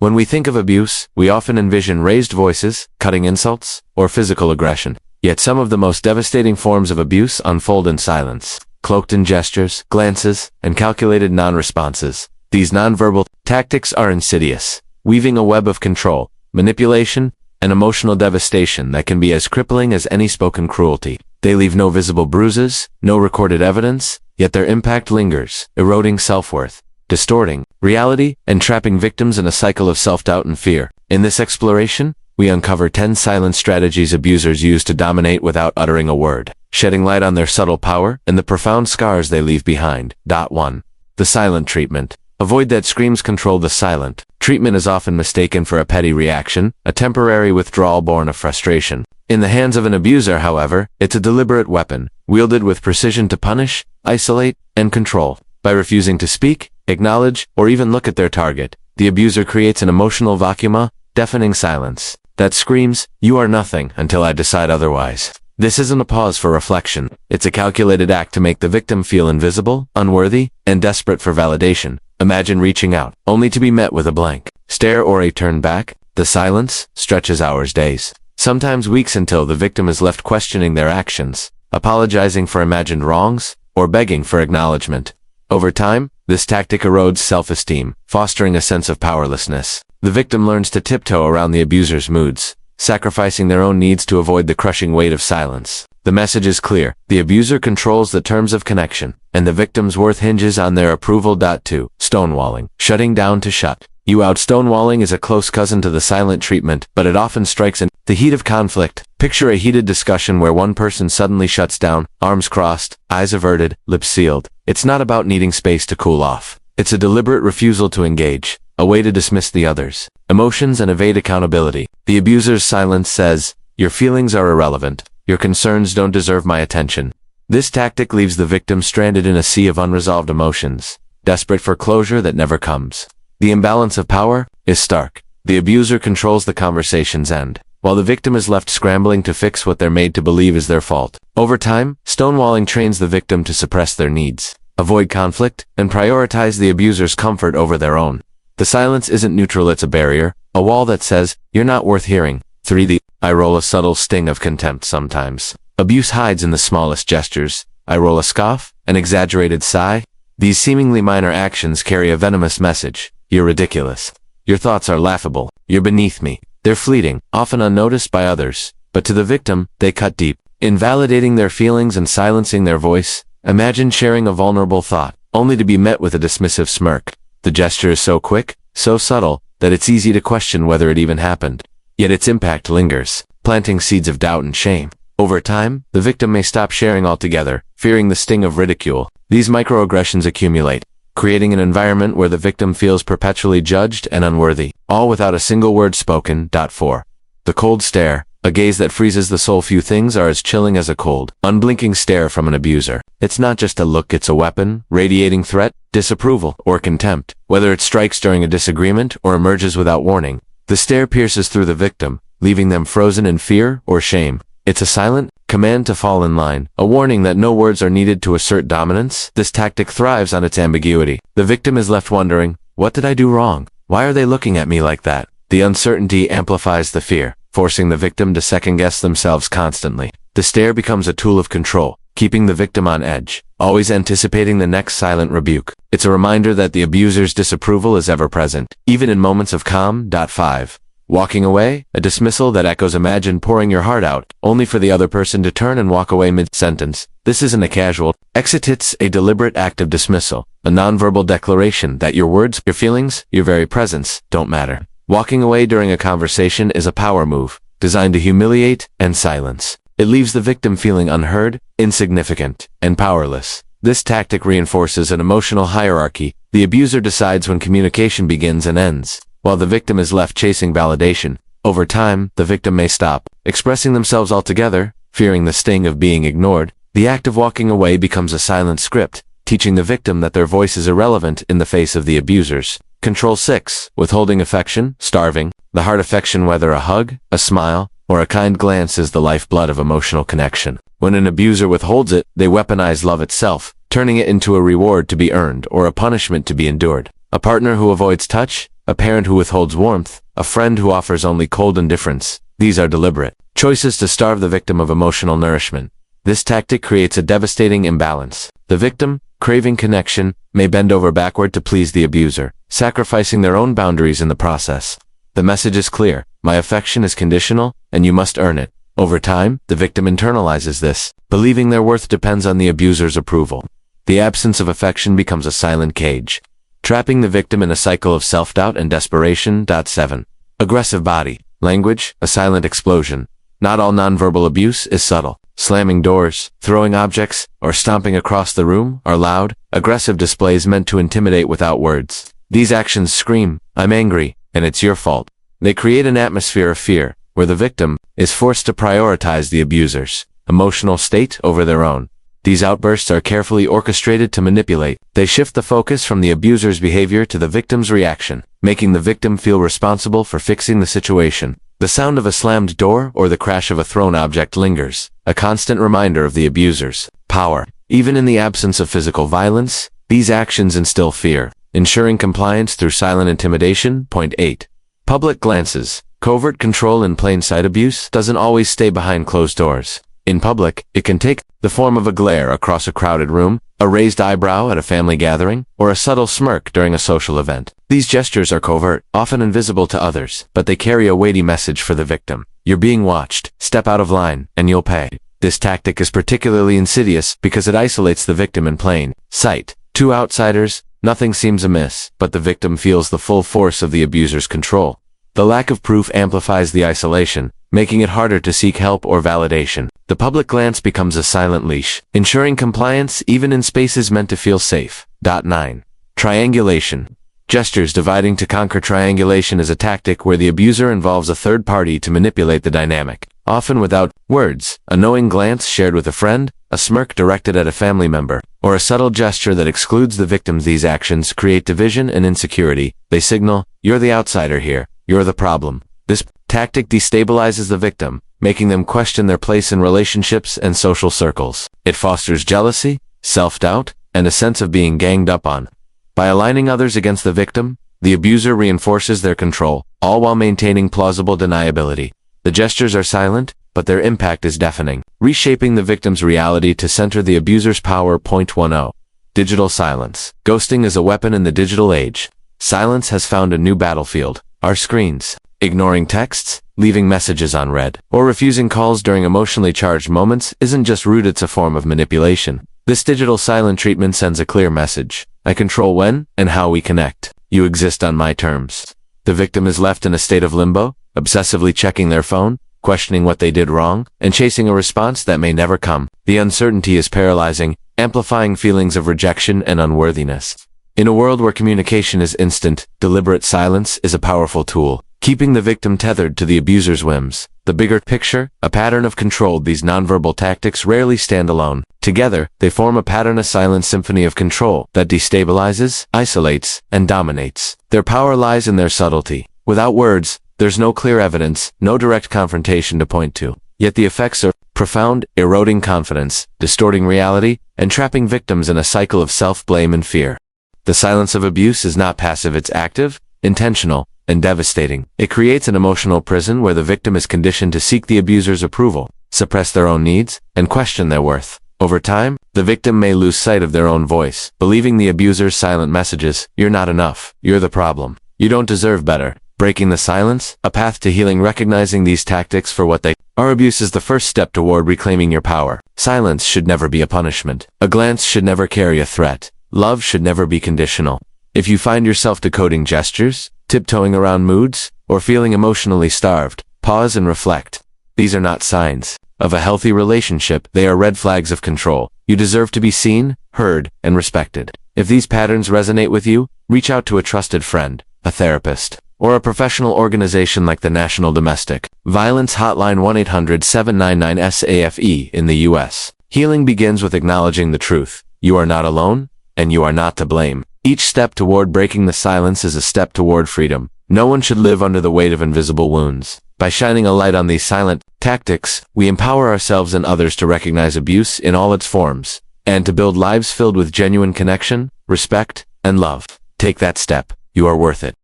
When we think of abuse, we often envision raised voices, cutting insults, or physical aggression. Yet some of the most devastating forms of abuse unfold in silence, cloaked in gestures, glances, and calculated non-responses. These nonverbal tactics are insidious, weaving a web of control, manipulation, and emotional devastation that can be as crippling as any spoken cruelty. They leave no visible bruises, no recorded evidence, yet their impact lingers, eroding self-worth, distorting reality, and trapping victims in a cycle of self-doubt and fear. In this exploration, we uncover 10 silent strategies abusers use to dominate without uttering a word, shedding light on their subtle power and the profound scars they leave behind. 1. The silent treatment. Avoid that screams. Control the silent. Treatment is often mistaken for a petty reaction, a temporary withdrawal born of frustration. In the hands of an abuser, however, it's a deliberate weapon, wielded with precision to punish, isolate, and control. By refusing to speak, acknowledge, or even look at their target, the abuser creates an emotional vacuum, a deafening silence that screams, "You are nothing until I decide otherwise." This isn't a pause for reflection. It's a calculated act to make the victim feel invisible, unworthy, and desperate for validation. Imagine reaching out, only to be met with a blank stare or a turn back. The silence stretches hours, days, sometimes weeks, until the victim is left questioning their actions, apologizing for imagined wrongs, or begging for acknowledgement. Over time, this tactic erodes self-esteem, fostering a sense of powerlessness. The victim learns to tiptoe around the abuser's moods, sacrificing their own needs to avoid the crushing weight of silence. The message is clear. The abuser controls the terms of connection, and the victim's worth hinges on their approval. 2. Stonewalling. Shutting down to shut you out. Stonewalling is a close cousin to the silent treatment, but it often strikes in the heat of conflict. Picture a heated discussion where one person suddenly shuts down, arms crossed, eyes averted, lips sealed. It's not about needing space to cool off. It's a deliberate refusal to engage, a way to dismiss the other's emotions and evade accountability. The abuser's silence says, "Your feelings are irrelevant. Your concerns don't deserve my attention." This tactic leaves the victim stranded in a sea of unresolved emotions, desperate for closure that never comes. The imbalance of power is stark. The abuser controls the conversation's end, while the victim is left scrambling to fix what they're made to believe is their fault. Over time, stonewalling trains the victim to suppress their needs, avoid conflict, and prioritize the abuser's comfort over their own. The silence isn't neutral, it's a barrier, a wall that says, "You're not worth hearing." 3. The eye roll. A subtle sting of contempt. Sometimes abuse hides in the smallest gestures. Eye roll, a scoff, an exaggerated sigh. These seemingly minor actions carry a venomous message. You're ridiculous. Your thoughts are laughable. You're beneath me. They're fleeting, often unnoticed by others, but to the victim, they cut deep, invalidating their feelings and silencing their voice. Imagine sharing a vulnerable thought, only to be met with a dismissive smirk. The gesture is so quick, so subtle, that it's easy to question whether it even happened. Yet its impact lingers, planting seeds of doubt and shame. Over time, the victim may stop sharing altogether, fearing the sting of ridicule. These microaggressions accumulate, creating an environment where the victim feels perpetually judged and unworthy, all without a single word spoken. 4. The cold stare. A gaze that freezes the soul. Few things are as chilling as a cold, unblinking stare from an abuser. It's not just a look, it's a weapon, radiating threat, disapproval, or contempt. Whether it strikes during a disagreement or emerges without warning, the stare pierces through the victim, leaving them frozen in fear or shame. It's a silent command to fall in line, a warning that no words are needed to assert dominance. This tactic thrives on its ambiguity. The victim is left wondering, what did I do wrong? Why are they looking at me like that? The uncertainty amplifies the fear, forcing the victim to second-guess themselves constantly. The stare becomes a tool of control, keeping the victim on edge, always anticipating the next silent rebuke. It's a reminder that the abuser's disapproval is ever present, even in moments of calm. 5. Walking away. A dismissal that echoes. Imagine pouring your heart out, only for the other person to turn and walk away mid-sentence. This isn't a casual exit, it's a deliberate act of dismissal, a nonverbal declaration that your words, your feelings, your very presence don't matter. Walking away during a conversation is a power move, designed to humiliate and silence. It leaves the victim feeling unheard, insignificant, and powerless. This tactic reinforces an emotional hierarchy. The abuser decides when communication begins and ends, while the victim is left chasing validation. Over time, the victim may stop expressing themselves altogether, fearing the sting of being ignored. The act of walking away becomes a silent script, teaching the victim that their voice is irrelevant in the face of the abusers. Control. 6. Withholding affection. Starving. The heart affection, whether a hug, a smile, or a kind glance, is the lifeblood of emotional connection. When an abuser withholds it, they weaponize love itself, turning it into a reward to be earned or a punishment to be endured. A partner who avoids touch, a parent who withholds warmth, a friend who offers only cold indifference. These are deliberate choices to starve the victim of emotional nourishment. This tactic creates a devastating imbalance. The victim, craving connection, may bend over backward to please the abuser, sacrificing their own boundaries in the process. The message is clear: my affection is conditional, and you must earn it. Over time, the victim internalizes this, believing their worth depends on the abuser's approval. The absence of affection becomes a silent cage, trapping the victim in a cycle of self-doubt and desperation. 7. Aggressive body language, a silent explosion. Not all nonverbal abuse is subtle. Slamming doors, throwing objects, or stomping across the room are loud, aggressive displays meant to intimidate without words. These actions scream, "I'm angry, and it's your fault." They create an atmosphere of fear, where the victim is forced to prioritize the abuser's emotional state over their own. These outbursts are carefully orchestrated to manipulate. They shift the focus from the abuser's behavior to the victim's reaction, making the victim feel responsible for fixing the situation. The sound of a slammed door or the crash of a thrown object lingers, a constant reminder of the abuser's power. Even in the absence of physical violence, these actions instill fear, ensuring compliance through silent intimidation. 8. Public glances. Covert control in plain sight abuse doesn't always stay behind closed doors. In public, it can take the form of a glare across a crowded room, a raised eyebrow at a family gathering, or a subtle smirk during a social event. These gestures are covert, often invisible to others, but they carry a weighty message for the victim. You're being watched, step out of line, and you'll pay. This tactic is particularly insidious because it isolates the victim in plain sight. To outsiders, nothing seems amiss, but the victim feels the full force of the abuser's control. The lack of proof amplifies the isolation, making it harder to seek help or validation. The public glance becomes a silent leash, ensuring compliance even in spaces meant to feel safe. 9. Triangulation. Gestures dividing to conquer. Triangulation is a tactic where the abuser involves a third party to manipulate the dynamic, often without words. A knowing glance shared with a friend, a smirk directed at a family member, or a subtle gesture that excludes the victim. These actions create division and insecurity. They signal, "You're the outsider here. You're the problem." This tactic destabilizes the victim, making them question their place in relationships and social circles. It fosters jealousy, self-doubt, and a sense of being ganged up on. By aligning others against the victim, the abuser reinforces their control, all while maintaining plausible deniability. The gestures are silent, but their impact is deafening, reshaping the victim's reality to center the abuser's power. 10. Digital silence. Ghosting is a weapon in the digital age. Silence has found a new battlefield: our screens. Ignoring texts, leaving messages unread, or refusing calls during emotionally charged moments isn't just rude, it's a form of manipulation. This digital silent treatment sends a clear message: I control when and how we connect. You exist on my terms. The victim is left in a state of limbo, obsessively checking their phone, questioning what they did wrong, and chasing a response that may never come. The uncertainty is paralyzing, amplifying feelings of rejection and unworthiness. In a world where communication is instant, deliberate silence is a powerful tool, keeping the victim tethered to the abuser's whims. The bigger picture, a pattern of control. These nonverbal tactics rarely stand alone. Together, they form a pattern, a silent symphony of control that destabilizes, isolates, and dominates. Their power lies in their subtlety. Without words, there's no clear evidence, no direct confrontation to point to. Yet the effects are profound, eroding confidence, distorting reality, and trapping victims in a cycle of self-blame and fear. The silence of abuse is not passive, it's active, intentional, and devastating. It creates an emotional prison where the victim is conditioned to seek the abuser's approval, suppress their own needs, and question their worth. Over time, the victim may lose sight of their own voice, believing the abuser's silent messages: "You're not enough. You're the problem. You don't deserve better." Breaking the silence, a path to healing. Recognizing these tactics for what they are. Abuse is the first step toward reclaiming your power. Silence should never be a punishment. A glance should never carry a threat. Love should never be conditional. If you find yourself decoding gestures, tiptoeing around moods, or feeling emotionally starved, pause and reflect. These are not signs of a healthy relationship. They are red flags of control. You deserve to be seen, heard, and respected. If these patterns resonate with you, reach out to a trusted friend, a therapist, or a professional organization like the National Domestic Violence Hotline 1-800-799-SAFE in the U.S. Healing begins with acknowledging the truth. You are not alone, and you are not to blame. Each step toward breaking the silence is a step toward freedom. No one should live under the weight of invisible wounds. By shining a light on these silent tactics, we empower ourselves and others to recognize abuse in all its forms, and to build lives filled with genuine connection, respect, and love. Take that step. You are worth it.